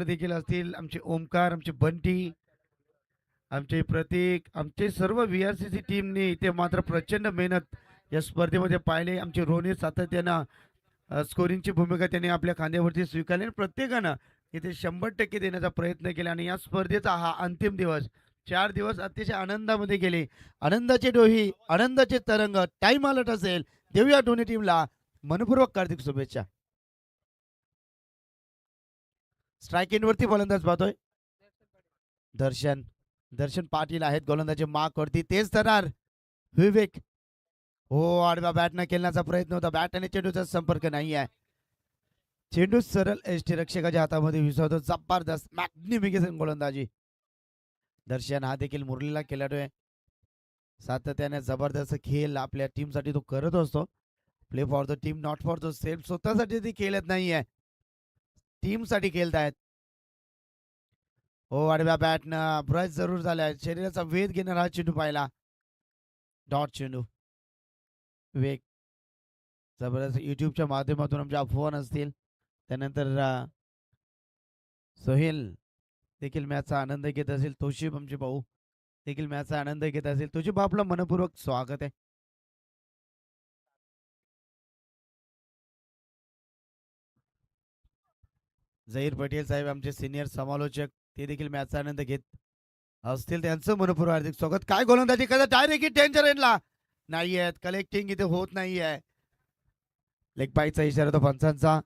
देखील असतील, आमचे ओमकार, आमचे बंटी, आमचे प्रतीक, आमचे सर्व VRCC टीमने इथे मात्र प्रचंड मेहनत या स्पर्धेमध्ये पाहिले. आमचे रोनित सातत्यानं स्कोरिंगची भूमिका त्यांनी आपल्या खांद्यावरती स्वीकारली आणि प्रत्येकानं इथे 100% देण्याचा प्रयत्न केला आणि या स्पर्धेचा हा अंतिम दिवस 4 दिवस अतिशय आनंदामध्ये गेले. आनंदाचे डोही, आनंदाचे तरंग, टाइम अलर्ट असेल, देऊया दोन्ही टीमला मनपूर्वक कार्तिक शुभेच्छा. स्ट्राईक वरती फलंदाज पाहतोय दर्शन. दर्शन पाटील आहेत गोलंदाजी मार्क वरती, तेच धरणार विवेक. हो, आडव्या बॅटनं खेळण्याचा प्रयत्न होता, बॅट आणि चेंडूचा संपर्क नाही आहे. चेंडू सरळ एसटी रक्षकाच्या हातामध्ये विसरतो. जबरदस्त मॅग्निफिकेशन गोलंदाजी. दर्शन हा देखील मुरलीला खेळाडू आहे. सातत्याने जबरदस्त खेळ आपल्या टीमसाठी तो करत असतो. Play for the team, not for the self. स्वतःसाठी ती खेळत नाहीये, टीमसाठी खेळतायत. हो, आडव्या बॅटनं ब्रश जरूर झालाय. शरीराचा वेध घेणारा हा चेंडू पाहिला. डॉट चेंडू. वेग जबरदस्त युट्यूबच्या माध्यमातून आमच्या अफवा असतील, त्यानंतर सोहेल देखील मॅचचा आनंद घेत असेल, तोशिब आमचे भाऊ देखील मॅचचा आनंद घेत असेल. तोशिब आपलं मनपूर्वक स्वागत आहे. झहीर पटेल साहेब आमचे सिनियर समालोचक, ते देखील मॅचचा आनंद घेत असतील, त्यांचं मनपूर्वक हार्दिक स्वागत. काय गोलंदाजी करत, डायरेक्ट डेंजर एंडला नाही आहेत, कलेक्टिंग इथे होत नाही आहे. लेग बाईचा इशारा तो पंचांचा.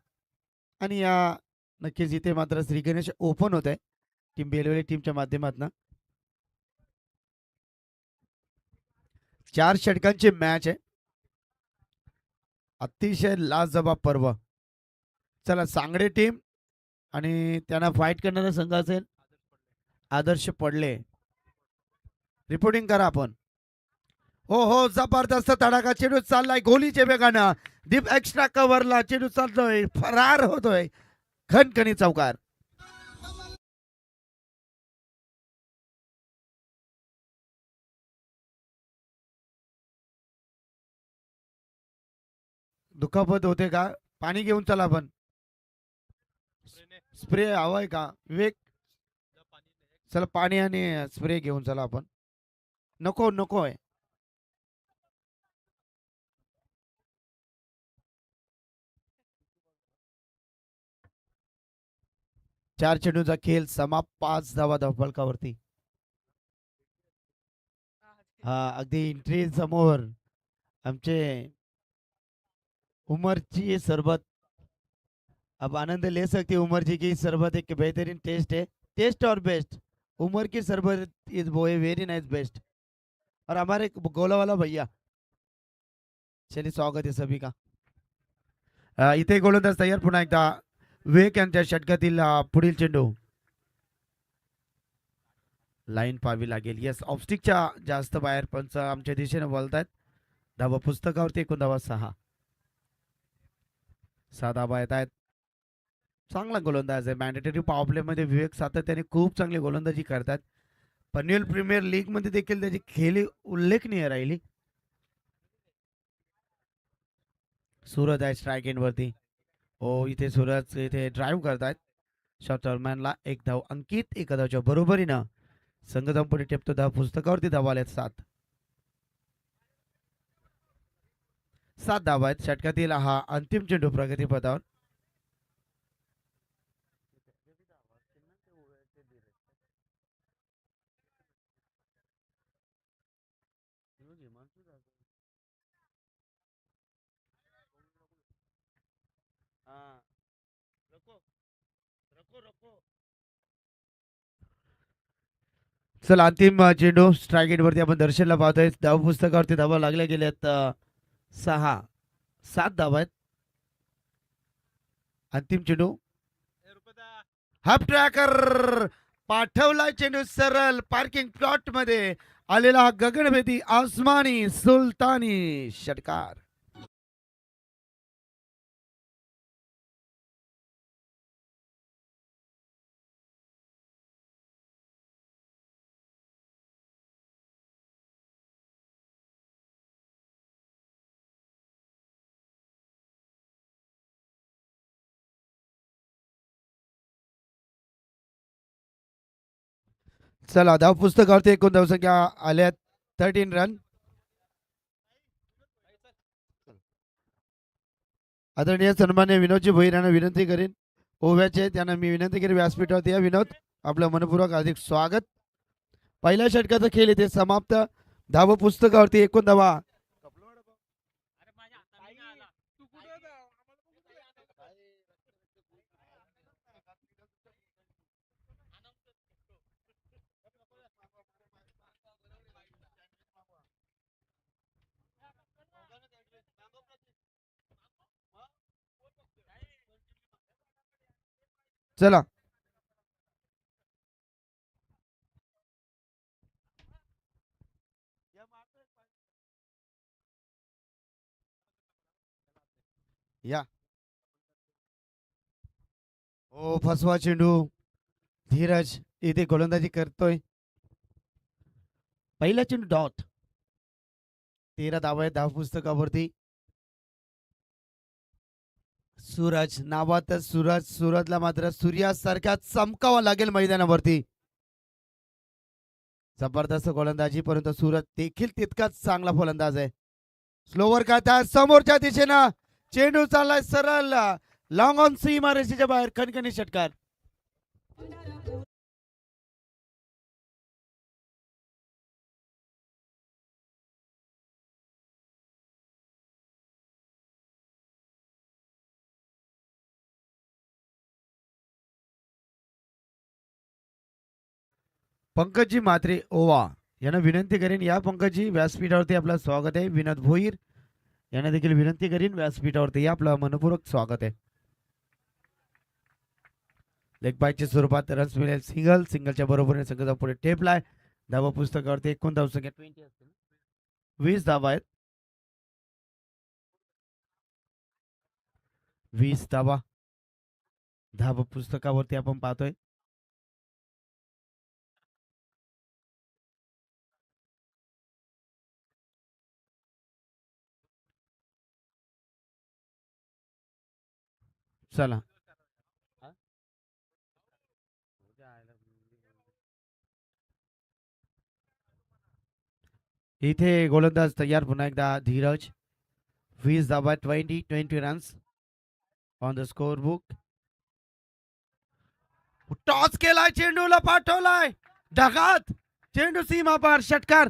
आणि या नक्कीच इथे मात्र श्री गणेश ओपन होत आहे टीम बेलवेली टीमच्या माध्यमातून. 4 षटकांची मॅच आहे, अतिशय लाजवाब पर्व. चला, सांगडे टीम आणि त्यांना फाईट करणारा संघ असेल आदर्श पडले. रिपोर्टिंग करा आपण. हो हो, जबरदस्त तडाखा, चेंडू चाललाय गोलीच्या वेगानं, डीप एक्स्ट्रा कव्हरला चेंडू चालतोय, फरार होतोय, खणखणी चौकार. दुखापत होते का? पाणी घेऊन चला आपण. स्प्रे हवाय का विवेक? चला, पाणी आणि स्प्रे घेऊन चला आपण. नको नको आहे. 4 चेंडूचा खेळ समाप्त, 5 धावा धावफलकावरती. हा, अगदी एंट्री समोर आमचे उमर जी सरबत. अब आनंद ले सकते उमर जी की शरबत एक बेहतरीन टेस्ट है, टेस्ट और बेस्ट. उमर की शरबत इज वो वेरी नाइस बेस्ट. और हमारे गोला वाला भैया, चलिए स्वागत है सभी का. इथे गोलंदाज तयार पुन्हा एकदा विवेक यांच्या षटकातील पुढील चेंडू. लाईन पाहावी लागेल. येस, ऑफस्टिकच्या जास्त बाहेर पंच आमच्या दिशेने बोलतायत. धावा पुस्तकावरती एकूण धावा 6. 6 धावा येत आहेत. चांगला गोलंदाज आहे. मॅन्डेटरी पॉवर प्ले मध्ये विवेक सातत्याने खूप चांगली गोलंदाजी करतात. पनवेल प्रीमियर लीग मध्ये देखील त्याची खेळी उल्लेखनीय राहिली. सूरज आहे स्ट्राईक एंड वरती. हो, इथे सूरज इथे ड्राईव्ह करतायत. शॉटरमॅनला एक धाव अंकित, एका धावच्या बरोबरीनं संघ धावपडी टेपतो. धाव पुस्तकावरती धावा आल्यात 7. 7 धावा आहेत. षटकातील हा अंतिम चेंडू प्रगतीपथावर. चला, अंतिम चेंडू स्ट्राईक वरती आपण दर्शनला पाहतोय. धाव पुस्तकावरती धावा लागल्या गेल्यात 6. 7 धावा आहेत. अंतिम चेंडू, हाफ ट्रॅकर पाठवलाय चेंडू सरळ पार्किंग प्लॉट मध्ये. आलेला गगनभेदी आसमानी सुलतानी षटकार. चला धाव पुस्तकावरती एकूण धावसंख्या आल्यात 13 रन. आदरणीय सन्मान्य विनोदजी भोईर यांना विनंती करीन, ओव्याचे त्यांना मी विनंती करीन व्यासपीठावरती या. विनोद, आपलं मनपूर्वक हार्दिक स्वागत. पहिल्या षटकाचा खेळ इथे समाप्त. धाव पुस्तकावरती एकूण धावा चला या. ओ फसवा चेंडू. धीरज इथे गोलंदाजी करतोय. पहिला चेंडू डॉट. 13 धावा आहेत धाव पुस्तकावरती. सूरज नावातच सूरज. सूरजला मात्र सूर्यासारखा चमकावा लागेल मैदानावरती. जबरदस्त गोलंदाजी, परंतु सूरज देखील तितकाच चांगला फलंदाज आहे. स्लोवर काढतात समोरच्या दिशेनं. चेंडू चाललाय सरळ लॉंग ऑन सीमारेषेच्या बाहेर. खणखणी षटकार. पंकजी म्हात्रे ओवा यांना विनंती करेन या. पंकजी व्यासपीठावरती आपलं स्वागत आहे. विनोद भोईर यांना देखील विनंती करीन व्यासपीठावरती या. आपलं मनपूर्वक स्वागत आहे. लेग बायच्या स्वरूपात रन्स मिळेल. सिंगल. सिंगलच्या बरोबरीने संघाचा पुढे टेपलाय. धावा पुस्तकावरती एकूण धावसंख्या 20 धावा आहेत. 20 धावा धावा पुस्तकावरती आपण पाहतोय. चला इथे गोलंदाज तयार. पुन्हा एकदा धीरज. 20 धावा 20 runs on the score book. Toss केलाय. चेंडूला पाठवलाय ढगात. चेंडू सीमा पार. षटकार.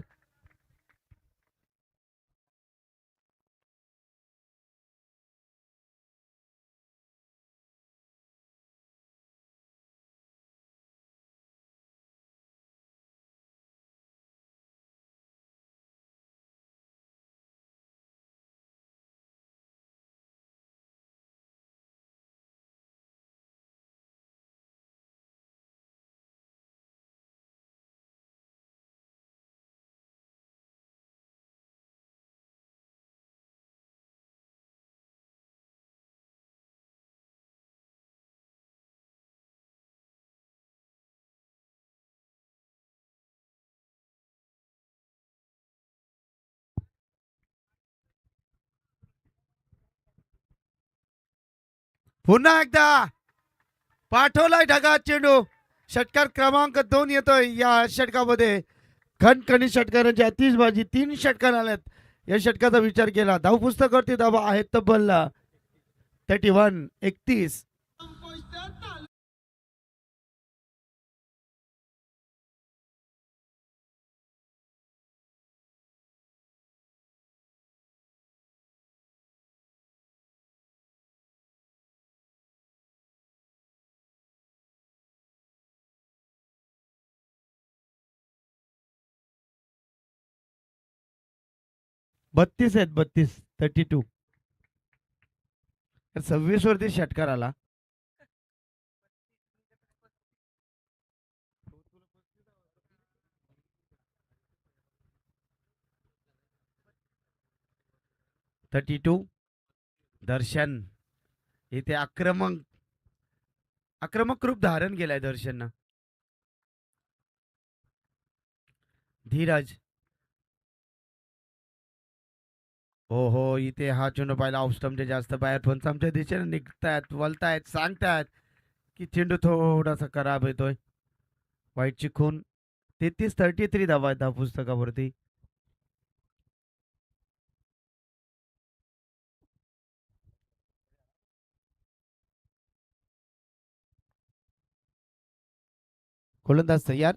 पुन्हा एकदा पाठवलाय ढगात चेंडू. षटकार क्रमांक 2 येतोय या षटकामध्ये. खणखणी षटकारांची आतिषबाजी. 3 षटकार आल्यात. या षटकाचा विचार केला धाव पुस्तकावरती धावा आहेत तब्बल 31. बत्तीस आहेत. 32. 26 वरती षटकार आला. दर्शन इथे आक्रमक रूप धारण केलाय दर्शन. धीरज. हो इथे हा चेंडू पाहिला ऑफ स्टंपच्या जास्त बाहेर. पण आमच्या दिशेने निघतायत वलतायत सांगतायत की चेंडू थोडासा खराब येतोय. वाईटची खून 33 धावा आहेत धाव पुस्तकावरती. गोलंदाज तयार.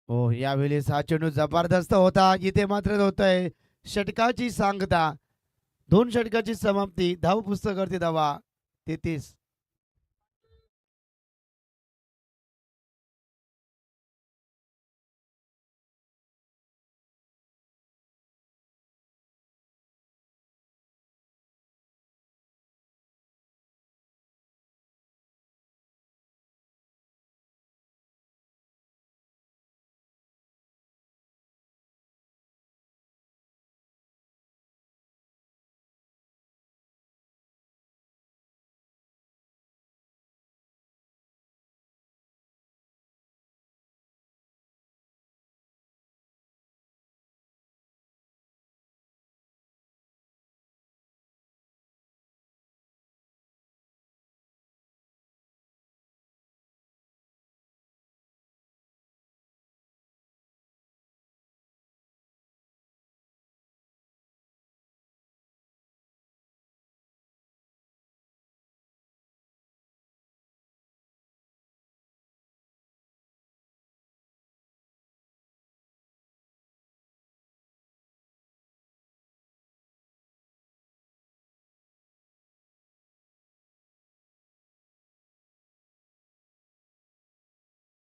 हो, यावेळेस हा चेंडू जबरदस्त होता. इथे मात्र होतंय षटकाची सांगता. 2 षटकाची समाप्ती. धाव पुस्तकावरती धावा 33.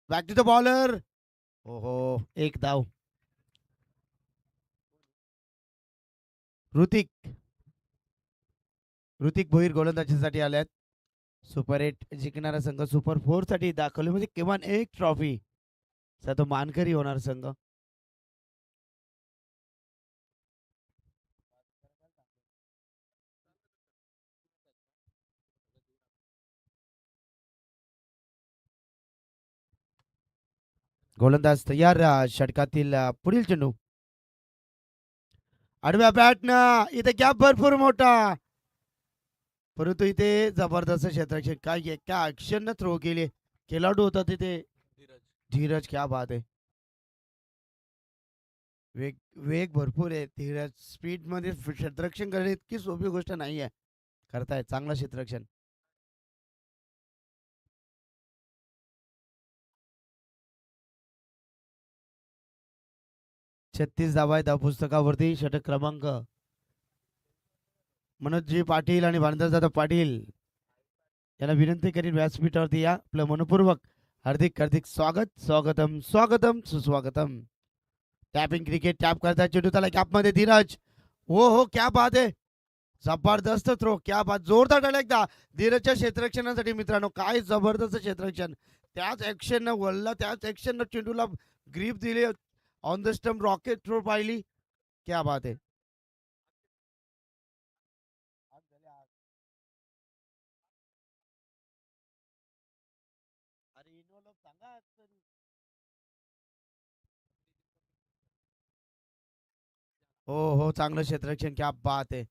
Back to the bowler. ओहो, एक धाव. ऋतिक भोईर गोलंदाजीसाठी आल्यात. सुपर 8 जिंकणारा संघ सुपर 4 साठी दाखवले म्हणजे किमान एक ट्रॉफी तो मानकरी होणार संघ. गोलंदाज तयार. षटकातील पुढील चेंडू आडव्या बॅटनं. इथे गॅप भरपूर मोठा, परंतु इथे जबरदस्त क्षेत्ररक्षण. काय ऍक्शन थ्रो केले. खेळाडू होता तिथे धीरज. क्या बात आहे. वेग वेग भरपूर आहे. धीरज स्पीड मध्ये क्षेत्ररक्षण करणे इतकी सोपी गोष्ट नाही आहे. करताय चांगलं क्षेत्ररक्षण. छत्तीस धावा आहेत धाव पुस्तकावरती. षटक क्रमांक मनोजजी पाटील आणि भानदादा पाटील यांना विनंती करीन व्यासपीठावरती या. आपलं मनपूर्वक हार्दिक हार्दिक स्वागतम सुस्वागतम. टॅपिंग क्रिकेट टॅप करता चेंडू त्याला कॅप मध्ये धीरज. हो, क्या बात आहे. जबरदस्त थ्रो. क्या बात. जोरदार डायला एकदा धीरजच्या क्षेत्ररक्षणासाठी मित्रांनो. काय जबरदस्त क्षेत्ररक्षण. त्याच ऍक्शन वळला, त्याच ऍक्शन चेंडूला ग्रीप दिली. On the stump rocket throw पाहिली. क्या बात आहे. हो, चांगलं क्षेत्ररक्षण. क्या बात आहे.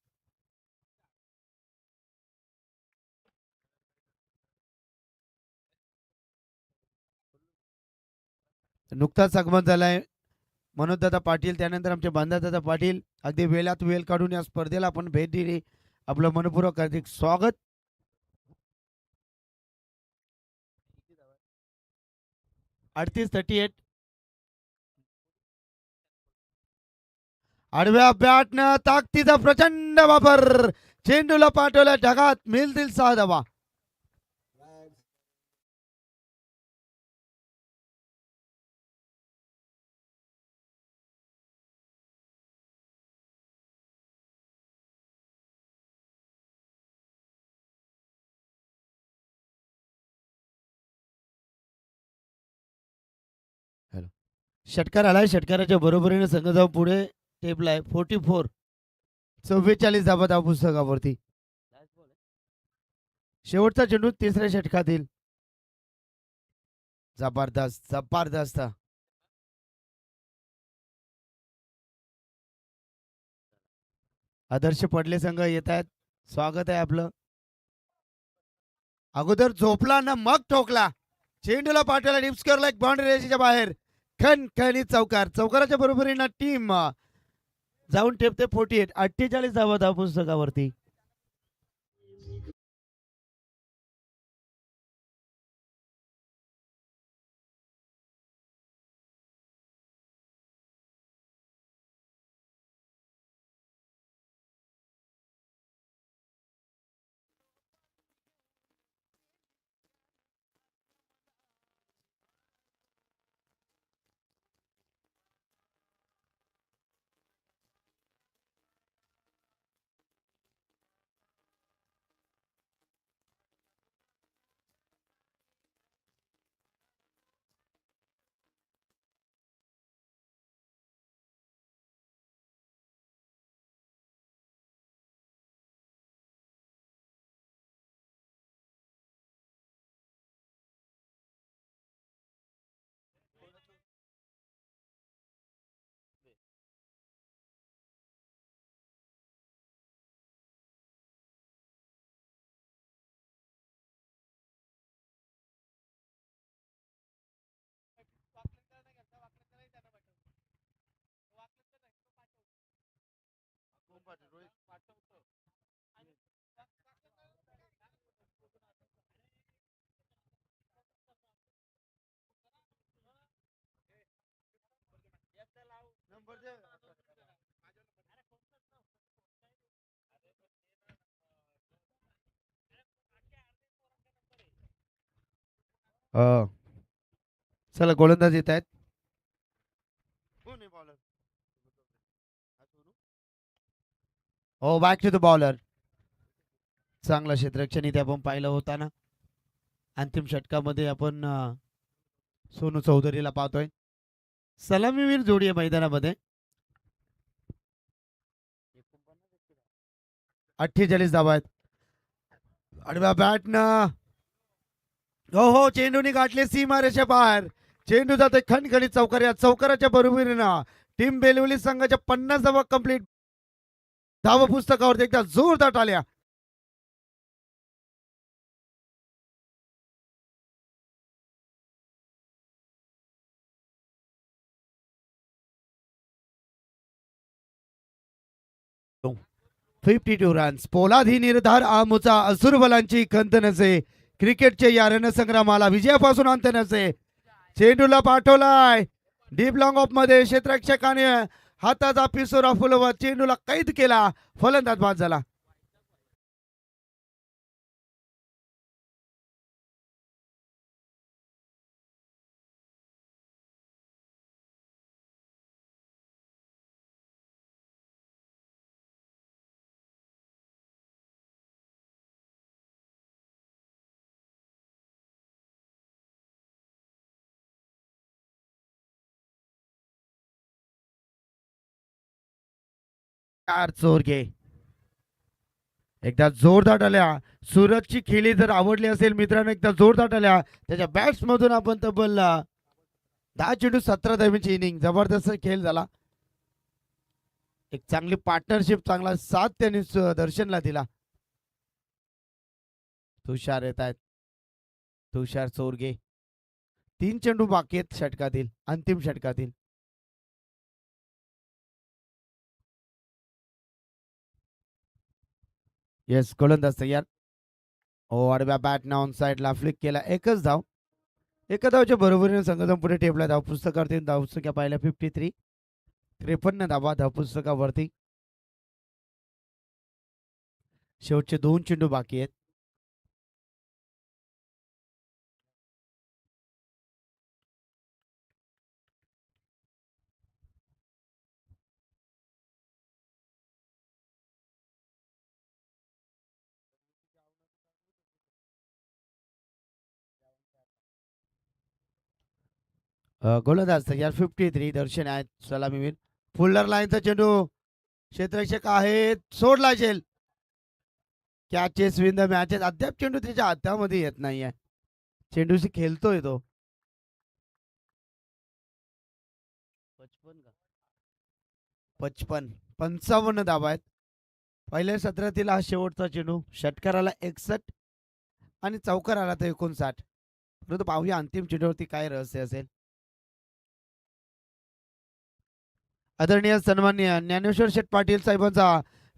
नुकताच आगमन झालाय मनोजदादा पाटील, त्यानंतर आमचे बांधादादा पाटील. अगदी वेळात वेळ काढून या स्पर्धेला आपण भेट दिली. आपलं मनपूर्वक हार्दिक स्वागत. 38-38. आडव्या बॅटनं ताकदीचा प्रचंड वापर. चेंडूला पाठवल्या ढगात. मिळतील 6 धावा. षटकार आलाय. षटकाराच्या बरोबरीने संघ जाऊ पुढे टेबल आहे 44. 44 धावा धाव पुस्तकावरती. शेवटचा चेंडू तिसऱ्या षटकातील. जबरदस्त. आदर्श पडले संघ येत आहेत. स्वागत आहे आपलं. अगोदर झोपला ना मग ठोकला. चेंडूला पाठवला डीप स्कोअरला एक बाउंड्री रेषेच्या बाहेर खणखणीत चौकार चौकाराच्या बरोबरीनं टीम जाऊन टेपते 48 48 धावा धाव पुस्तकावरती. चला गोलंदाज येत आहेत. हो बॅक टू द बॉलर. चांगला क्षेत्ररक्षण इथे आपण पाहिलं होताना. अंतिम षटकामध्ये आपण सोनू चौधरीला पाहतोय. सलामीवीर जोडी आहे मैदानामध्ये. 48 धावा आहेत. आडव्या बॅटनं हो चेंडूने गाठले सीमारेषे बाहेर. चेंडू जातोय खणखणीत चौकार. या चौकाराच्या बरोबरीनं टीम बेलवली संघाच्या 50 धावा कंप्लीट. धाव पुस्तकावरती एकदा जोरदार टाळ्या. Oh. 52 रन्स. पोलादी निर्धार आमुचा असुरबलांची खंत नसे. क्रिकेटच्या या रणसंग्रामाला विजयापासून अंत नसे. चेंडूला पाठवलाय डीप लॉंग ऑफ मध्ये. क्षेत्ररक्षकाने हाताचा पिसोरा फुलवत चेंडूला कैद केला. फलंदाज बाद झाला. चार चोर घे. एकदा जोरदार टाळ्या. सूरजची खेळी जर आवडली असेल मित्रांनो एकदा जोरदार टाळ्या. त्याच्या बॅट्स मधून आपण तब्बल 10 चेंडू 17 धावांची इनिंग. जबरदस्त खेळ झाला. एक चांगली पार्टनरशिप चांगला साथ त्यांनी दर्शनला दिला. तुषार येत आहेत. तुषार चोरगे. 3 चेंडू बाकी आहेत षटकातील अंतिम षटकातील. येस गोलंदाज तयार. ओ आडव्या बॅट ऑन साइडला फ्लिक केला. एकच धाव. एका धावच्या बरोबरीने संघातून पुढे टेपला. धाव पुस्तकावरती धावसंख्या पाहिल्या 53. 53 धावा धाव पुस्तकावरती. शेवटचे 2 चेंडू बाकी आहेत. गोलंदाज तयार 53. दर्शन आहेत सलामीवीर. फुल्लर लाईनचा चेंडू. क्षेत्ररक्षक आहेत. सोडला झेल. Catches win the matches. अद्याप चेंडू त्याच्या हातामध्ये येत नाहीये. चेंडूशी खेळतोय तो. 55 धावा आहेत. पहिल्या सत्रातील हा शेवटचा चेंडू. षटकाराला 61 आणि चौकाराला तर 59. परंतु पाहूया अंतिम चेंडूवरती काय रहस्य असेल. आदरणीय सन्माननीय ज्ञानेश्वर शेठ पाटील साहेबांचा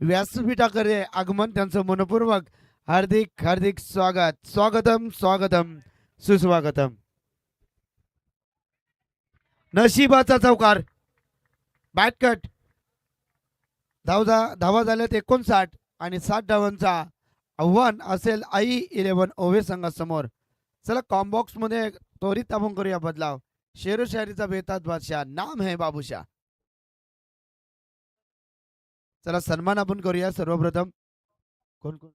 व्यासपीठाकडे आगमन त्यांचं मनपूर्वक हार्दिक हार्दिक स्वागत. स्वागतम स्वागतम सुस्वागतम. नशिबाचा चौकार. बॅटकट. धावा झाल्यात 59 आणि 60 धावांचा आव्हान असेल आई 11 ओव्हे संघासमोर. चला कॉम्बॉक्स मध्ये त्वरित आपण करूया बदलाव. शेरो शायरीचा बेताज बादशाह नाम है बाबूशाह. चला सन्मान आपण करूया सर्वप्रथम. कोण कोण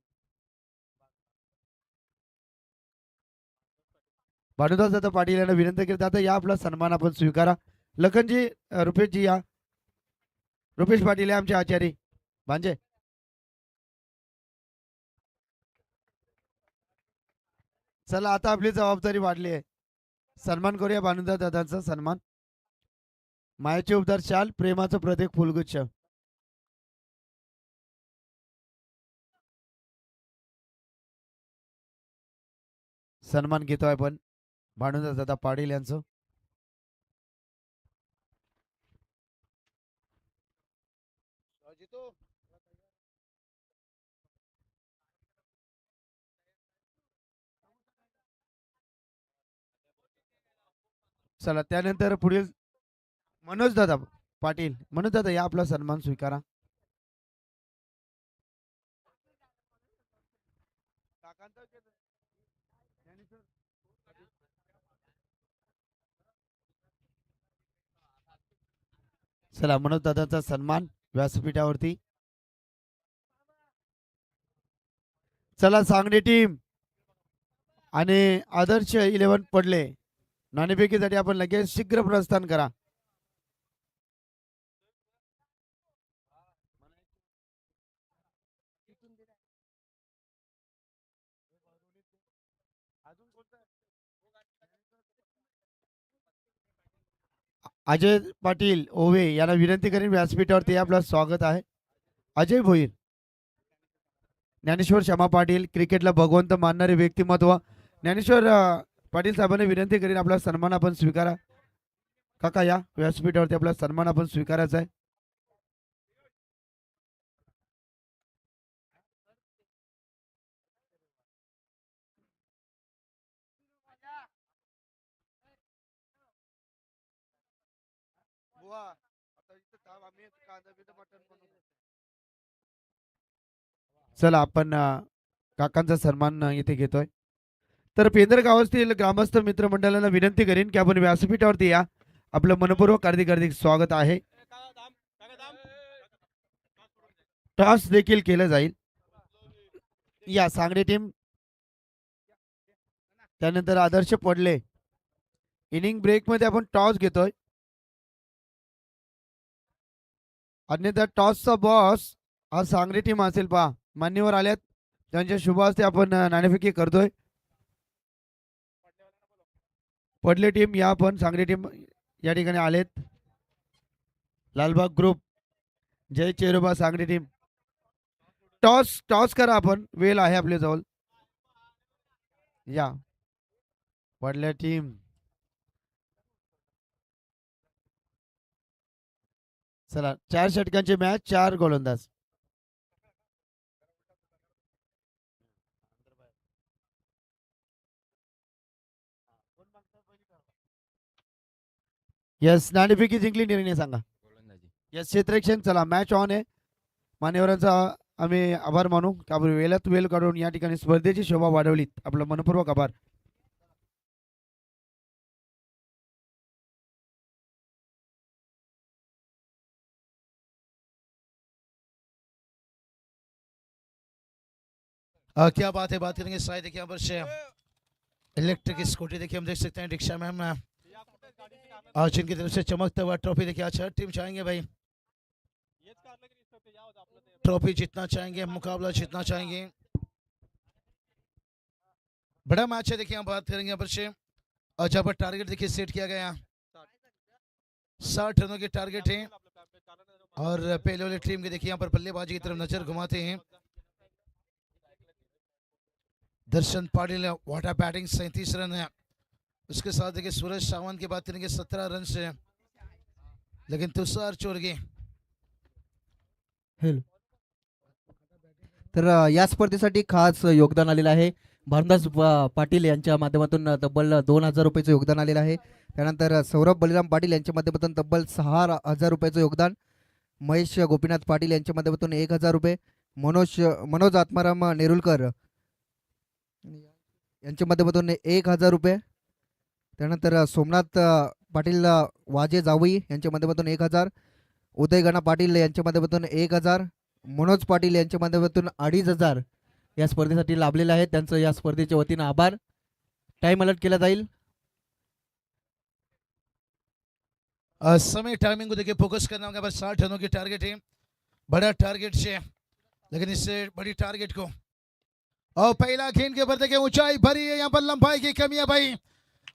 भानुदास दादा पाटील यांना विनंती करत आता या आपला सन्मान आपण स्वीकारा. लखनजी रुपेशजी या. रुपेश पाटील हे आमचे आचार्य भांजे. चला आता आपली जबाबदारी वाढली आहे. सन्मान करूया भानुदास दादांचा सन्मान. मायाचे उबदार शाल प्रेमाचं प्रतीक फुलगुच्छ. सन्मान घेतोय आपण भानुदास दादा पाटील यांचं. चला त्यानंतर पुढील मनोज दादा पाटील. मनोज दादा या आपला सन्मान स्वीकारा. चला मनोज दादाचा सन्मान व्यासपीठावरती. चला सांगली टीम आणि आदर्श 11 पडले. नाणेफेकीसाठी आपण लगेच शीघ्र प्रस्थान करा. अजय पाटील ओवे यांना विनंती करीन व्यासपीठावरती आपलं स्वागत आहे. अजय भोईर. ज्ञानेश्वर श्यामा पाटील क्रिकेटला भगवंत मानणारे व्यक्तिमत्व. ज्ञानेश्वर पाटील साहेबांनी विनंती करीन आपला सन्मान आपण स्वीकारा. काका या व्यासपीठावरती आपला सन्मान आपण स्वीकारायचा आहे. चला आपण काकांचा सन्मान इथे घेतोय. तर पेंदर गावातील ग्रामस्थ मित्रमंडळाला विनंती करीन की आपण व्यासपीठावरती या. आपलं मनपूर्वक हार्दिक हार्दिक स्वागत आहे. टॉस देखील केलं जाईल. या सांगली टीम. त्यानंतर आदर्श पडले. इनिंग ब्रेक मध्ये आपण टॉस घेतोय. अन्यथा टॉसचा बॉस हा सांगली टीम असेल. पहा मान्यवर आल्यात त्यांच्या शुभ हस्ते आपण नाणेफेकी करतोय. पडले टीम या पण सांगली टीम या ठिकाणी आलेत. Lalbaug group Jai Cheroba Sangli team. Toss toss करा आपण. वेळ आहे आपल्या जवळ. या पडल्या टीम. चला 4 षटकांची मॅच 4 गोलंदाज. यस नाणेफेकी जिंकली. निर्णय सांगा. यस क्षेत्ररक्षण. चला मॅच ऑन आहे. मान्यवरांचा आम्ही आभार मानू की आपण वेळात वेळ काढून या ठिकाणी स्पर्धेची शोभा वाढवली. आपलं मनपूर्वक आभार. क्या बात है. बात करेंगे साइड. देखिए यहाँ पर से इलेक्ट्रिक स्कूटी देखिए हम देख सकते हैं रिक्शा में हम अर्जुन की तरफ से चमकता हुआ ट्रॉफी देखिए. अच्छा टीम चाहेंगे भाई ट्रॉफी जीतना चाहेंगे, मुकाबला जीतना चाहेंगे. बड़ा मैच है. देखिए हम बात करेंगे यहाँ पर से और जहाँ पर टारगेट देखिए सेट किया गया 60 रनों के टारगेट है. और पहले वाली टीम के देखिए यहाँ पर बल्लेबाजी की तरफ नजर घुमाते हैं दर्शन पाटिल. वाटर बैटिंग 37 रन है. उसके साथ देखिए सूरज सावंत की बात करेंगे 17 रन से, लेकिन तुषार चोरगे हेलो. तर या स्पर्धेसाठी खास योगदान आलेलं आहे भानुदास पाटील यांच्या माध्यमातून तब्बल 2,000 रुपयाचं योगदान आलेलं आहे. त्यानंतर सौरभ बलिराम पाटील यांच्या माध्यमातून तब्बल 6,000 रुपयाचं योगदान. महेश गोपीनाथ पाटील यांच्या माध्यमातून 1,000 रुपये. मनोज आत्माराम नेरुलकर यांच्या माध्यमातून 1,000 रुपये. त्यानंतर सोमनाथ पाटील वाजे जावई यांच्या माध्यमातून 1,000. उदय गणा पाटील यांच्या माध्यमातून 1,000. मनोज पाटील यांच्या माध्यमातून 2,500 या स्पर्धेसाठी लाभलेले आहेत. त्यांचं या स्पर्धेच्या वतीनं आभार. टाइम अलर्ट केला जाईल. समय टाइमिंग को देखिए फोकस करना होगा, बस 60 रनों की टारगेट है, बड़ा टारगेट से, लेकिन इससे बड़ी टारगेट को और पहला गेंद के ऊपर देखिए ऊंचाई भरी है, यहाँ पर लंबाई की कमी है भाई,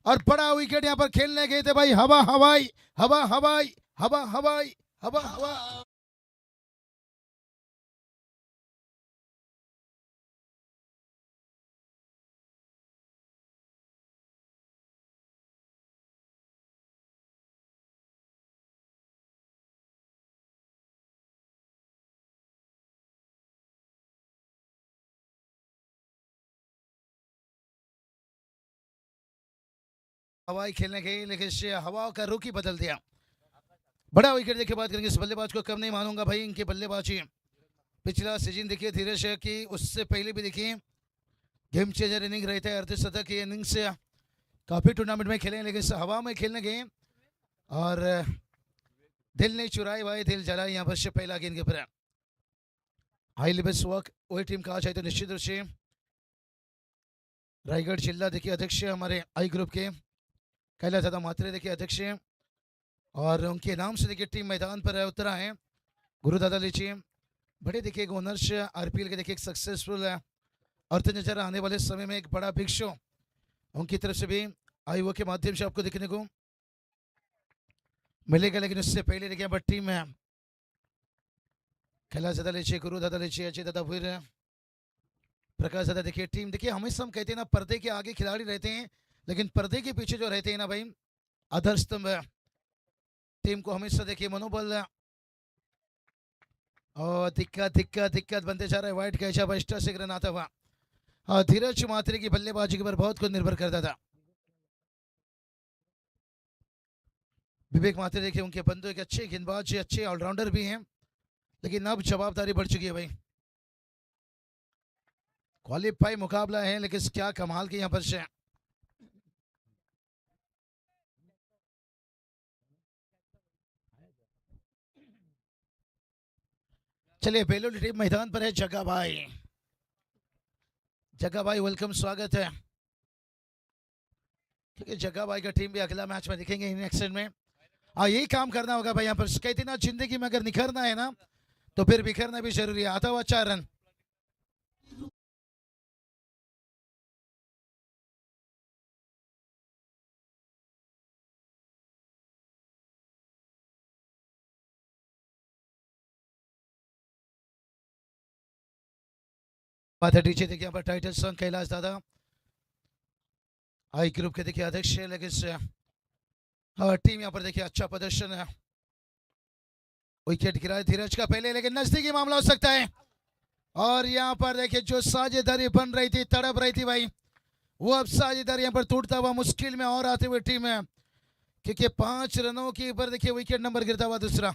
और बड़ा विकेट यहाँ पर खेलने गए थे भाई, हवा हवाई हवा हवाई हवा हवाई हवा हवा हवाई खेलने गए, लेकिन इससे हवा का रुख ही बदल दिया. बड़ा विकेट देखिए, बात करेंगे इस बल्लेबाज को कम नहीं मानूंगा भाई, इनकी बल्लेबाजी पिछला सीजन देखिए धीरज की, उससे पहले भी देखिए गेम चेंजर इनिंग रहता है, अर्धशतक की इनिंग से काफ़ी टूर्नामेंट में खेले, लेकिन हवा में खेलने गए और दिल नहीं चुराए भाई, दिल जलाए यहाँ पर से पहला गेंद के ऊपर. हाईली बेस्ट वर्क वही टीम कहा जाए तो निश्चित रूप से रायगढ़ जिला देखिए अध्यक्ष हमारे आई ग्रुप के कैलाश दादा मात्रे देखिए अध्यक्ष, और उनके नाम से देखिए टीम मैदान पर उतरा है. गुरु दादा लीची बड़े देखिए ओनर्स आरपीएल के देखिए एक सक्सेसफुल अर्थ नजर आने वाले समय में एक बड़ा बिग शो उनकी तरफ से भी आईओ के माध्यम से आपको देखने को मिलेगा, लेकिन उससे पहले देखिए बट टीम में कैलाश दादा लीची, गुरु दादा लीची, अजय दादा भूर, प्रकाश दादा देखिए टीम देखिए, हमेशा हम कहते हैं ना पर्दे के आगे खिलाड़ी रहते हैं, लेकिन पर्दे के पीछे जो रहते हैं ना भाई आधार स्तंभ टीम को हमेशा देखिए मनोबल और दिक्कत दिक्कत दिक्कत बनते जा रहा है. वाइट कैचा बस्टर से रन आता हुआ, और धीरज मात्रे की बल्लेबाजी के ऊपर बहुत कुछ निर्भर करता था. विवेक मात्रे देखिए उनके बंदों के अच्छे गेंदबाज अच्छे ऑलराउंडर भी हैं, लेकिन अब जवाबदारी बढ़ चुकी है भाई. क्वालिफाई मुकाबला है, लेकिन क्या कमाल की यहाँ पर से चलिए बेलूर टीम मैदान पर है. जग्गा भाई, जग्गा भाई वेलकम, स्वागत है. ठीक है, जग्गा भाई का टीम भी अगला मैच में दिखेंगे इन एक्शन में. हाँ यही काम करना होगा भाई, यहाँ पर कहते ना जिंदगी में अगर निखरना है ना तो फिर बिखरना भी जरूरी है. आता हुआ 4 रन. बात है नीचे देखिए यहाँ पर टाइटल सॉन्ग कैलाश दादा आई ग्रुप के देखिए अध्यक्ष है, लेकिन टीम यहाँ पर देखिए अच्छा प्रदर्शन है. विकेट गिरा धीरज का पहले, लेकिन नजदीकी मामला हो सकता है, और यहाँ पर देखिए जो साझेदारी बन रही थी, तड़प रही थी भाई, वो अब साझेदारी यहाँ पर टूटता हुआ मुश्किल में और आते हुए टीम है, क्योंकि 5 रनों के ऊपर देखिए विकेट नंबर गिरता हुआ दूसरा.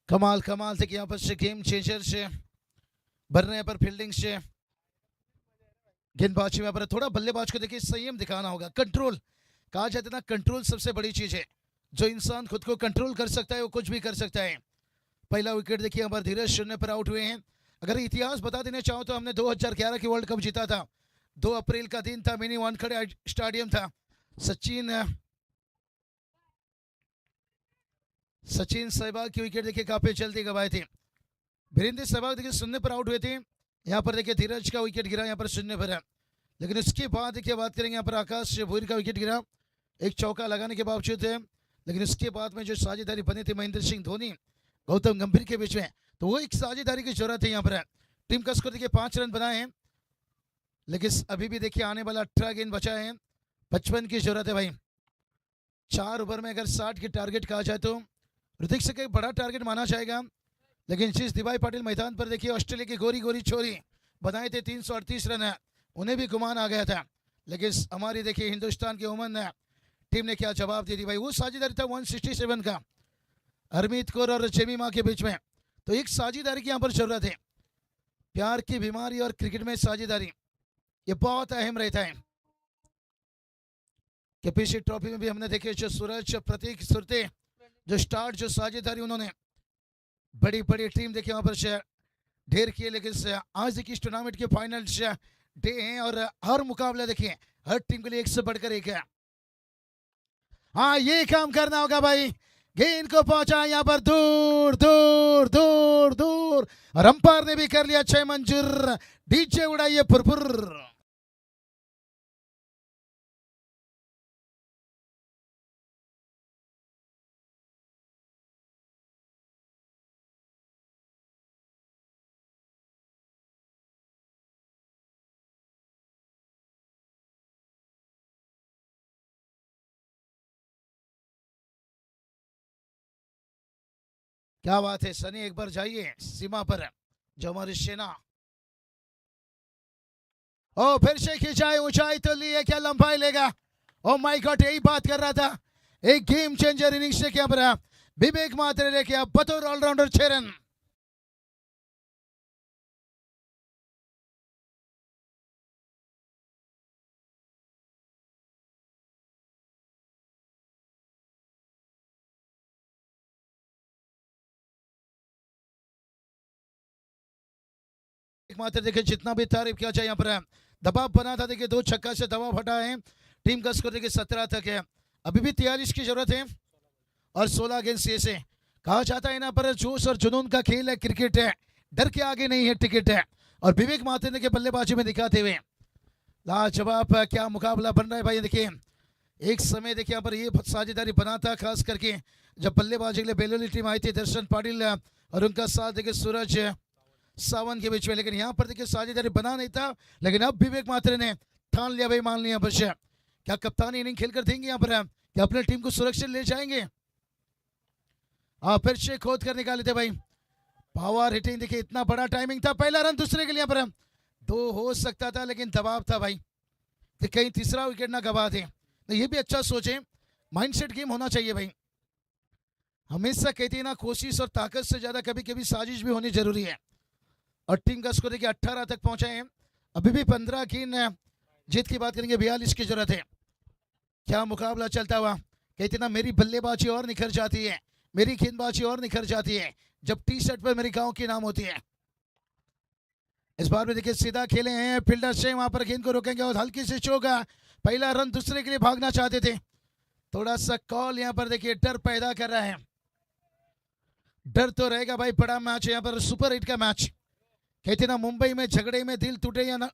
कमाल कमाल देखिए यहाँ पर से गेम चेंजर से भरने पर फील्डिंग से गेंदबाजी में पर थोड़ा बल्लेबाज को देखिए संयम दिखाना होगा. कंट्रोल कहा जाता है ना, कंट्रोल सबसे बड़ी चीज है. जो इंसान खुद को कंट्रोल कर सकता है वो कुछ भी कर सकता है. पहला विकेट देखिए यहाँ पर धीरज 0 पर आउट हुए हैं. अगर इतिहास बता देना चाहो तो हमने 2011 की वर्ल्ड कप जीता था. 2 अप्रैल का दिन था, मिनी वानखेड़े स्टेडियम था, सचिन सहवाग की विकेट देखिए काफी जल्दी गवाए थे। वीरेंद्र सहवाग देखिए शून्य पर आउट हुए थे। यहाँ पर देखिए धीरज का विकेट गिरा यहाँ पर शून्य पर है। लेकिन उसके बाद देखिए बात करेंगे यहाँ पर आकाश भूरी का विकेट गिरा एक चौका लगाने के बावजूद है। लेकिन उसके बाद में जो साझेदारी बनी थी महेंद्र सिंह धोनी गौतम गंभीर के बीच में, तो वो एक साझेदारी की जरूरत है। यहाँ पर टीम का स्कोर देखिए 5 रन बनाए हैं, लेकिन अभी भी देखिए आने वाला 18 गेंद बचा है, 55 की जरूरत है भाई। 4 ओवर में अगर 60 की टारगेट कहा जाए तो ऋतिक से एक बड़ा टारगेट माना जाएगा। लेकिन जिस दिवाई पाटिल मैदान पर देखिए ऑस्ट्रेलिया की गोरी गोरी छोरी बनाए थे 338 रन है, उन्हें भी गुमान आ गया था। लेकिन हमारी देखिए हिंदुस्तान की वुमन टीम ने क्या जवाब दे दी भाई। वो साझेदारी था 167 का हरमीत कौर और जेमिमा के बीच में, तो एक साझेदारी की यहाँ पर जरूरत है। प्यार की बीमारी और क्रिकेट में साझेदारी ये बहुत अहम रहता है। केपीसी ट्रॉफी में भी हमने देखे जो सूरज प्रतीक सुरते जो स्टार्ट जो साझेदारी उन्होंने बड़ी बड़ी टीम देखिए वहां पर ढेर किए। लेकिन आज देखिए इस टूर्नामेंट के फाइनल डे हैं और हर मुकाबला देखिए हर टीम के लिए एक से बढ़कर एक है। हाँ ये काम करना होगा भाई, गेंद को पहुंचा यहाँ पर दूर दूर दूर दूर और अंपायर ने भी कर लिया 6 मंजूर। डीजे उड़ाइए फुरफुर। क्या बात है सनी, एक बार जाइए सीमा पर जो हमारी सेना। ओ फिर से खिंचाए ऊंचाई तो लिए, क्या लंबाई लेगा। ओ माय गॉड यही बात कर रहा था, एक गेम चेंजर इनिंग्स से क्या बना। विवेक मात्रे लेके अब बतौर ऑलराउंडर 6 रन। मात्र देखिए जितना भी तारीफ किया जाए यहाँ पर दबाव बना था, देखिए 2 छक्का से दबाव हटा है। टीम का स्कोर देखिए 17 तक है, अभी भी 43 की जरूरत है और 16 गेंद से कहा जाता है यहाँ पर जोश और जुनून का खेल है, क्रिकेट है, डर के आगे नहीं है टिकट है। और विवेक माथे के बल्लेबाजी में दिखाते हुए लाजवाब क्या मुकाबला बन रहा है भाई। देखिए एक समय देखिए यहाँ पर ये साझेदारी बना था, खास करके जब बल्लेबाजी के लिए बेलोली टीम आई थी दर्शन पाटिल और उनका साथ देखिए सूरज सावन के बीच में। लेकिन यहाँ पर देखिए साझेदारी बना नहीं था, लेकिन अब विवेक मात्रे ने ठान लिया भाई, मान लिया बस। क्या कप्तानी इनिंग खेलकर देंगे यहाँ पर, क्या अपने टीम को सुरक्षित ले जाएंगे। फिर से खोद कर निकाले थे भाई, पावर हिटिंग देखिए इतना बड़ा टाइमिंग था। पहला रन दूसरे के लिए यहाँ पर 2 हो सकता था, लेकिन दबाव था भाई तो कहीं तीसरा विकेट ना गवा दे। तो ये भी अच्छा सोचे, माइंडसेट गेम होना चाहिए भाई। हमेशा कहते हैं ना कोशिश और ताकत से ज्यादा कभी कभी साजिश भी होनी जरूरी है। और टीम का स्कोर देखिए 18 तक पहुंचे हैं, अभी भी 15 गेंद जीत की बात करेंगे, 42 की जरूरत है। क्या मुकाबला चलता हुआ, कहते ना मेरी बल्लेबाजी और निखर जाती है, मेरी गेंदबाजी और निखर जाती है जब टी शर्ट पर मेरी गांव की नाम होती है। इस बार भी देखिए सीधा खेले हैं, फील्डर से वहां पर गेंद को रोकेंगे और हल्की से चौका। पहला रन दूसरे के लिए भागना चाहते थे, थोड़ा सा कॉल यहाँ पर देखिए डर पैदा कर रहा है। डर तो रहेगा भाई, बड़ा मैच है यहाँ पर, सुपर हिट का मैच। कहते ना मुंबई में झगड़े में दिल टूटे या ना,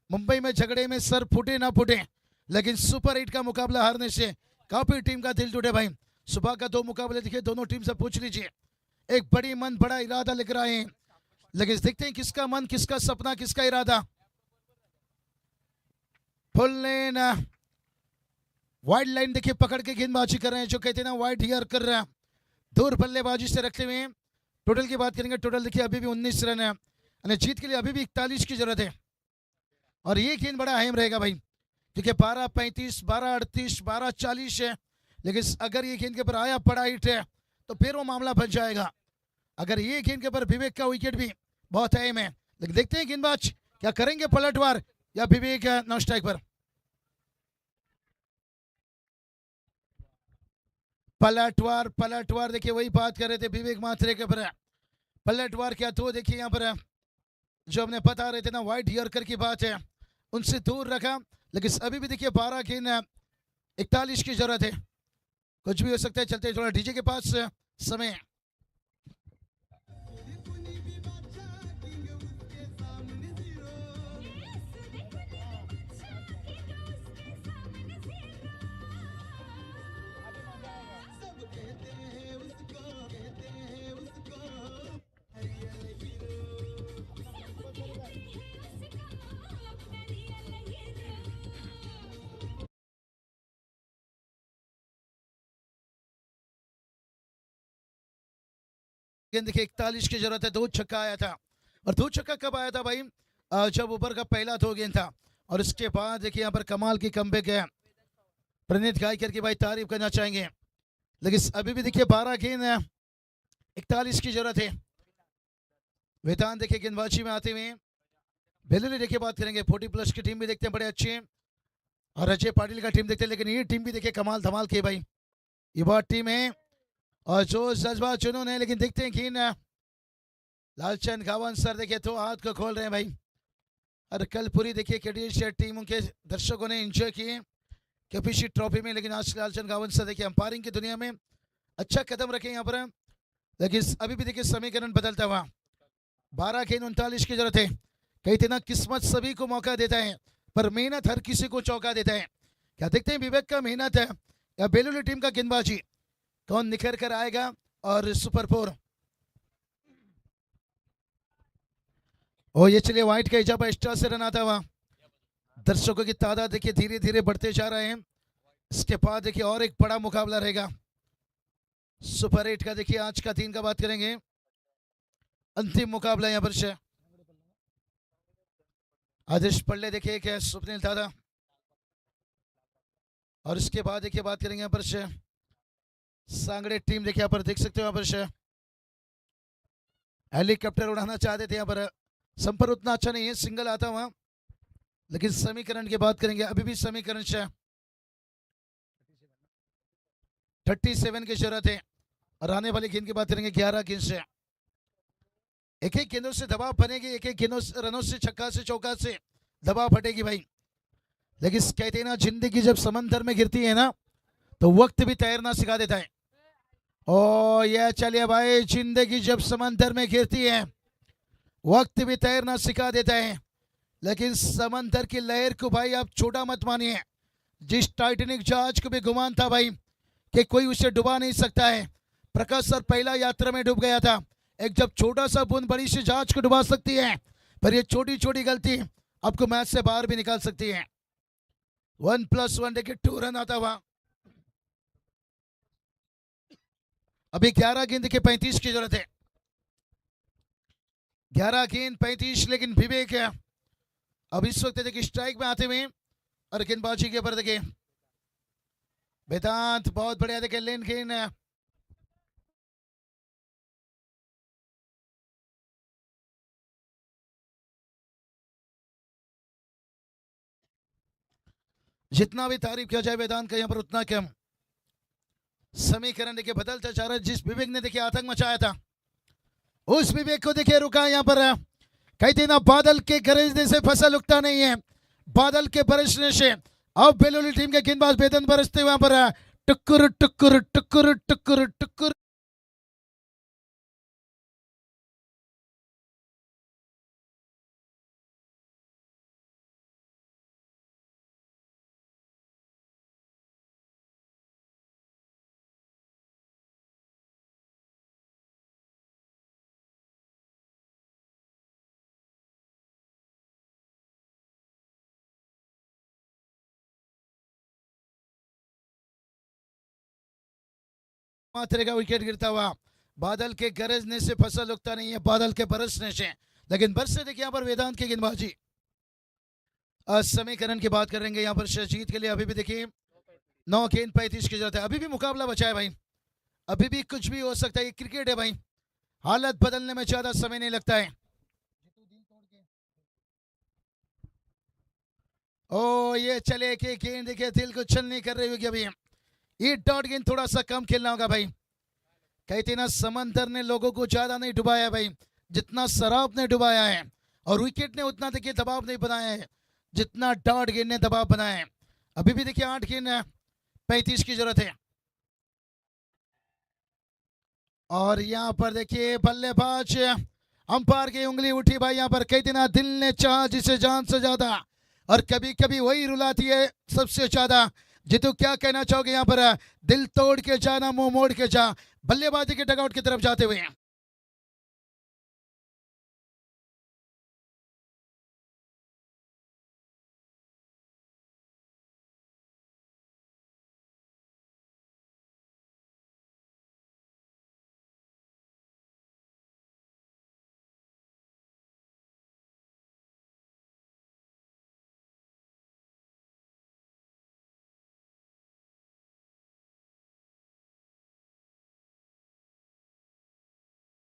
मुंबई में झगड़े में सर फूटे ना फूटे, लेकिन सुपर हिट का मुकाबला हारने से काफी टीम का दिल टूटे भाई। सुबह का 2 मुकाबले देखिए, दोनों टीम से पूछ लीजिए, एक बड़ी मन बड़ा इरादा लिख रहा है, लेकिन देखते हैं किसका मन, किसका सपना, किसका इरादा। फुल लेन वाइड लाइन देखिए पकड़ के गेंदबाजी कर रहे हैं, जो कहते हैं ना वाइड हियर कर रहे हैं, दूर बल्लेबाजी से रखते हुए। टोटल की बात करेंगे, टोटल देखिए अभी भी 19 रन है, जीत के लिए अभी भी 41 की जरूरत है। और ये गेंद बड़ा अहम रहेगा भाई, क्योंकि 12-35, 12-38, 12-40 है, लेकिन अगर ये गेंद के ऊपर आया पड़ा हिट है तो फिर वो मामला बन जाएगा। अगर ये गेंद के ऊपर विवेक का विकेट भी बहुत अहम है, लेकिन देखते हैं गेंदबाज क्या करेंगे, पलटवार या विवेक नॉन स्ट्राइक पर। पलटवार पलटवार देखिए वही बात कर रहे थे विवेक मात्रे के ऊपर, पलटवार क्या तो देखिए यहाँ पर जो हमने बता रहे थे ना वाइड हियरकर की बात है, उनसे दूर रखा। लेकिन अभी भी देखिए 12 गेंद 41 की जरूरत है, कुछ भी हो सकता है। चलते हैं थोड़ा डीजे के पास समय। गेंद देखिए 41 की जरूरत है, दो छक्का आया था। और दो छक्का कब आया था भाई? जब ऊपर का पहला दो गेंद था। और उसके बाद देखिए यहाँ पर कमाल की कमबैक है। प्रणीत गायकर की भाई तारीफ करना चाहेंगे। लेकिन अभी भी देखिए 12 गेंद 41 की जरूरत है। वेदांत देखिए गेंदबाजी में आते हुए। बेलुली देखिए बात करेंगे, 40+ की टीम भी देखते हैं बड़े अच्छे। और अजय पाटिल का टीम देखते हैं, लेकिन ये टीम भी देखिए कमाल धमाल की भाई, युवा टीम है और जो जज्बा जुनून है। लेकिन देखते हैं कि लालचंद गावन सर देखिए तो हाथ को खोल रहे हैं भाई। और कल पूरी देखिए केडीएस टीमों के दर्शकों ने एंजॉय किए केपीसी ट्रॉफी में। लेकिन आज लालचंद गावन सर देखिए अंपायरिंग की दुनिया में अच्छा कदम रखे यहाँ पर। लेकिन अभी भी देखिए समीकरण बदलता हुआ। 12 गेंद 39 की जरूरत है। कहते ना किस्मत सभी को मौका देता है, पर मेहनत हर किसी को चौंका देता है। क्या देखते हैं विवेक का मेहनत है या बेलुली टीम का गेंदबाजी, कौन निखर कर आएगा? और सुपर 4 ओ ये चलिए व्हाइट का इजाफा एक्स्ट्रा से रन आता हुआ। दर्शकों की तादाद देखिए धीरे धीरे बढ़ते जा रहे हैं। इसके बाद देखिए और एक बड़ा मुकाबला रहेगा सुपर 8 का। देखिए आज का दिन का बात करेंगे, अंतिम मुकाबला यहाँ पर से आदेश पल्ले देखिए क्या सुपनील दादा। और इसके बाद देखिए बात करेंगे यहाँ पर से सांगड़े टीम। देखिए यहाँ पर देख सकते हो यहाँ पर से हेलीकॉप्टर उड़ाना चाहते थे यहाँ पर, संपर्क उतना अच्छा नहीं है, सिंगल आता हुआ। लेकिन समीकरण की बात करेंगे, अभी भी समीकरण से 37 की जरूरत है। और आने वाली गेंद की बात करेंगे 11 गेंद से। एक एक गेंदों से दबाव बनेगी, एक एक गेंदों रनों से छक्का से चौका से दबाव फटेगी भाई। लेकिन कहते हैं ना जिंदगी जब समंदर में गिरती है ना तो वक्त भी तैरना सिखा देता है। ओ ये चलिए भाई, जिंदगी जब समंदर में गिरती है वक्त भी तैरना सिखा देता है। लेकिन समंदर की लहर को भाई आप छोटा मत मानिए। जिस टाइटैनिक जहाज को भी गुमान था भाई कि कोई उसे डुबा नहीं सकता है, प्रकाश सर पहला यात्रा में डूब गया था। एक जब छोटा सा बूंद बड़ी सी जहाज को डुबा सकती है, पर ये छोटी छोटी गलती आपको मैच से बाहर भी निकाल सकती है। 1+1 देखिए 2 रन आता हुआ। अभी 11 गेंद देखिए 35 की जरूरत है। 11 गेंद 35। लेकिन विवेक है अब इस वक्त देखिए स्ट्राइक में आते हुए। और गेंदबाजी के ऊपर देखिए वेदांत बहुत बढ़िया देखिए लेन गेंद है। जितना भी तारीफ किया जाए वेदांत का यहाँ पर उतना कम। समीकरण देखिए बदलता जा रहा है। जिस विवेक ने देखिए आतंक मचाया था उस विवेक को देखिए रुका यहाँ पर। कहते ना बादल के गरजने से फसल उगता नहीं है, बादल के बरसने से। अब बेलुली टीम के गेंदबाज बेदन बरसते वहां पर टुकुर टुकुर टुकुर टुकुर टुकुर। मात्रे का विकेट गिरता हुआ। बादल के गरजने से फसल उगता नहीं है, बादल के बरसने से। लेकिन बरसे देखिए यहाँ पर वेदांत की गेंदबाजी। समीकरण की बात करेंगे यहाँ पर जीत के लिए। अभी भी देखिए 9 गेंद 35 की जरूरत है। अभी भी मुकाबला बचा है भाई, अभी भी कुछ भी हो सकता है। ये क्रिकेट है भाई, हालत बदलने में ज्यादा समय नहीं लगता है। ओ ये चले के गेंद देखिए दिल को छल नहीं कर रही होगी अभी। ये डॉट गेंद थोड़ा सा कम खेलना होगा भाई। कहते ना समंदर ने लोगों को ज्यादा नहीं डुबाया भाई जितना शराब ने डुबाया है। और विकेट ने उतना देखिए दबाव नहीं बनाया है जितना डॉट गेंद ने दबाव बनाया है। अभी भी देखिए 8 गेंद है 35 की जरूरत है। और यहाँ पर देखिए बल्लेबाज अंपायर की उंगली उठी भाई, यहाँ पर कहते ना दिल ने चाहा जिसे जान से ज्यादा, और कभी कभी वही रुलाती है सबसे ज्यादा। जीतू क्या कहना चाहोगे यहाँ पर? दिल तोड़ के जाना मुंह मोड़ के जा, बल्लेबाजी के डगआउट की तरफ जाते हुए।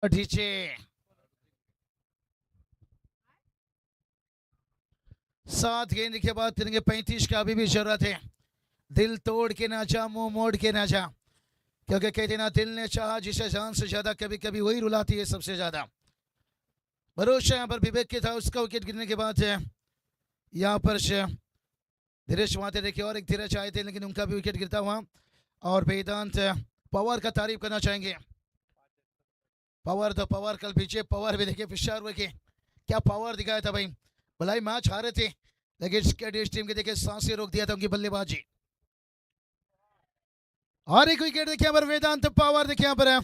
नीचे 7 गेंद के बाद करेंगे 35 का, अभी भी जरूरत है। दिल तोड़ के ना जा मुंह मोड़ के ना जा, क्योंकि कहते ना दिल ने चाहा जिसे जान से ज्यादा, कभी कभी वही रुलाती है सबसे ज्यादा। भरोसा यहाँ पर विवेक के था, उसका विकेट गिरने के बाद यहाँ पर धीरज माते देखिए, और एक धीरज आए थे लेकिन उनका भी विकेट गिरता हुआ। और वेदांत पवार का तारीफ करना चाहेंगे। पवार तो पवार कल पीछे पवार भी देखिए फिशर हुए के क्या पावर दिखाया था भाई। भलाई मैच हारे थे लेकिन कैडेट्स टीम के देखिए सांसें रोक दिया था उनकी बल्लेबाजी। और एक विकेट देखिए यहाँ पर वेदांत पवार देखिए यहाँ पर है।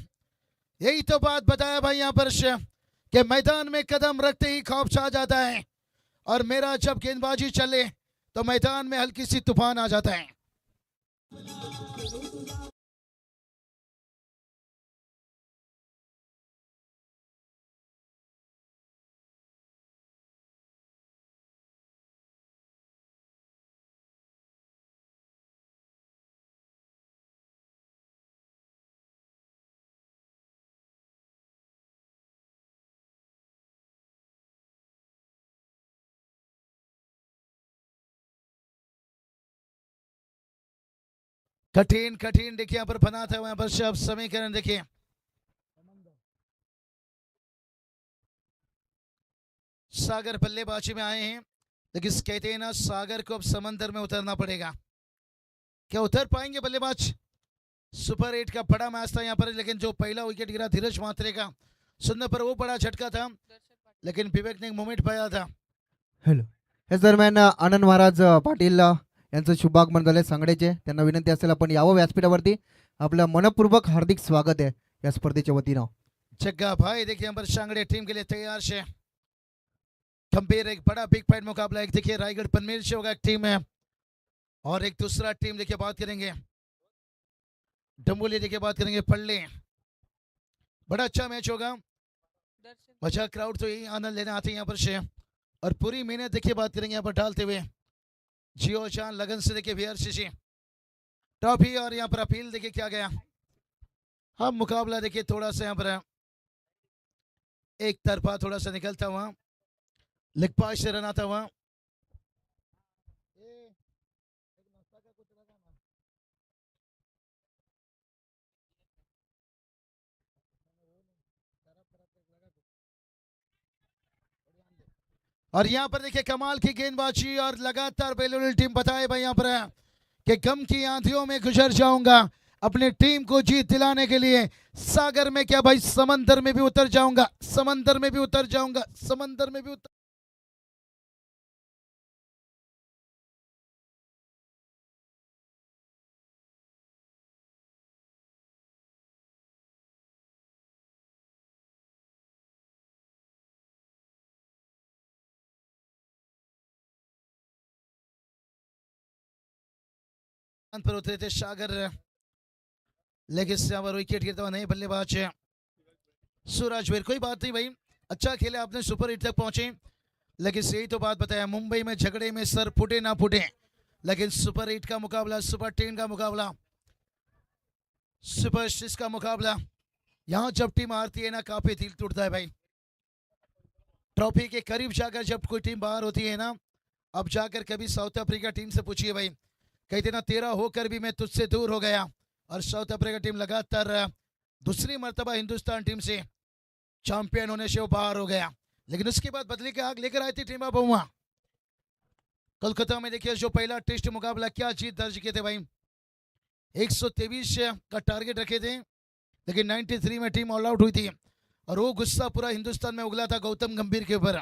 यही तो बात बताया भाई यहाँ पर कि मैदान में कदम रखते ही खौफ छा जाता है, और मेरा जब गेंदबाजी चले तो मैदान में हल्की सी तूफान आ जाता है। कठिन कठिन देखिए यहाँ पर बना था, वहां पर शब्द समीकरण देखिए। सागर बल्लेबाजी में आए हैं लेकिन कहते हैं ना सागर को अब समंदर में उतरना पड़ेगा। क्या उतर पाएंगे बल्लेबाज? सुपर 8 का बड़ा मैच था यहाँ पर, लेकिन जो पहला विकेट गिरा धीरज मात्रे का सुनने पर वो बड़ा झटका था, लेकिन विवेक ने एक मोमेंट पाया था। हॅलो हेच दरम्यान आनंद महाराज पाटील यांचं शुभागमन झाले सांगडेचे. त्यांना विनंती असेल आपण यावं व्यासपीठावरती. आपलं मनपूर्वक हार्दिक स्वागत आहे या स्पर्धेच्या वतीनं. जग्गा भाई देखिए यहाँ पर शांगड़े टीम के लिए तैयार है। गंभीर एक बड़ा बिग फाइट मुकाबला, एक देखिए रायगढ़ पनवेल से होगा एक टीम है, और एक दूसरा टीम देखिए बात करेंगे डम्बोली देखिए बात करेंगे पल्ले। बड़ा अच्छा मैच होगा, मजा क्राउड तो यही आनंद लेने आते हैं यहाँ पर से, और पूरी मेहनत देखिए बात करेंगे यहाँ पर डालते हुए जियो जान लगन से देखिए वीआरसीसी ट्रॉफी। और यहाँ पर अपील देखिए क्या गया। हम मुकाबला देखिए थोड़ा सा यहाँ पर एक तरफा थोड़ा सा निकलता हुआ, लेग पास से रन आता हुआ। और यहाँ पर देखिए कमाल की गेंदबाजी, और लगातार बेलूनी टीम बताए भाई यहाँ पर है कि गम की आंधियों में गुजर जाऊंगा अपनी टीम को जीत दिलाने के लिए। सागर में क्या भाई, समंदर में भी उतर जाऊंगा, समंदर में भी उतर जाऊंगा, समंदर में भी उतर। पर उतरे थे सागर, लेकिन यहाँ पर विकेट गिरता हुआ नहीं बल्लेबाज है सूरजवीर। कोई बात नहीं भाई, अच्छा खेले आपने, सुपर 8 तक पहुंचे, लेकिन यही तो बात बताया मुंबई में झगड़े में सर फूटे ना फूटे, लेकिन सुपर 8 का मुकाबला, सुपर 10 का मुकाबला, सुपर 6 का मुकाबला, यहाँ जब टीम हारती है ना काफी दिल टूटता है भाई। ट्रॉफी के करीब जाकर जब कोई टीम बाहर होती है ना, अब जाकर कभी साउथ अफ्रीका टीम से पूछिए भाई, कहते ना तेरा होकर भी मैं तुझसे दूर हो गया। और साउथ अफ्रीका टीम लगातार दूसरी मर्तबा हिंदुस्तान टीम से चैंपियन होने से वो बाहर हो गया, लेकिन उसके बाद बदले के आग लेकर आई थी टीम बहुआ। कोलकाता में देखिए जो पहला टेस्ट मुकाबला क्या जीत दर्ज किए थे भाई, 123 का टारगेट रखे थे, लेकिन 93 में टीम ऑल आउट हुई थी और वो गुस्सा पूरा हिंदुस्तान में उगला था गौतम गंभीर के ऊपर।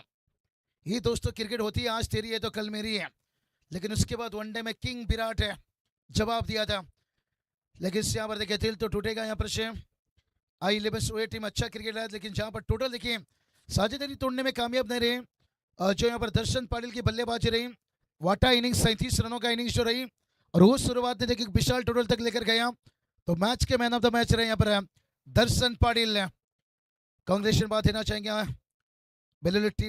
ये दोस्तों क्रिकेट होती है, आज तेरी है तो कल मेरी है। लेकिन उसके बाद वनडे में किंग विराट है जवाब दिया था, लेकिन यहाँ पर देखिए दिल तो टूटेगा यहाँ पर से। I11 टीम अच्छा क्रिकेट है, लेकिन जहाँ पर टोटल देखिए साझेदारी तोड़ने में कामयाब नहीं रहे। जो यहाँ पर दर्शन पाटिल की बल्लेबाजी रही, वाटा इनिंग्स 37 रनों का इनिंग्स जो रही और वो शुरुआत ने देखिए विशाल टोटल तक लेकर गया, तो match K man of the match रहे यहाँ पर दर्शन पाटिल। कांग्रेचुलेशन बात देना चाहेंगे बेलूर टीम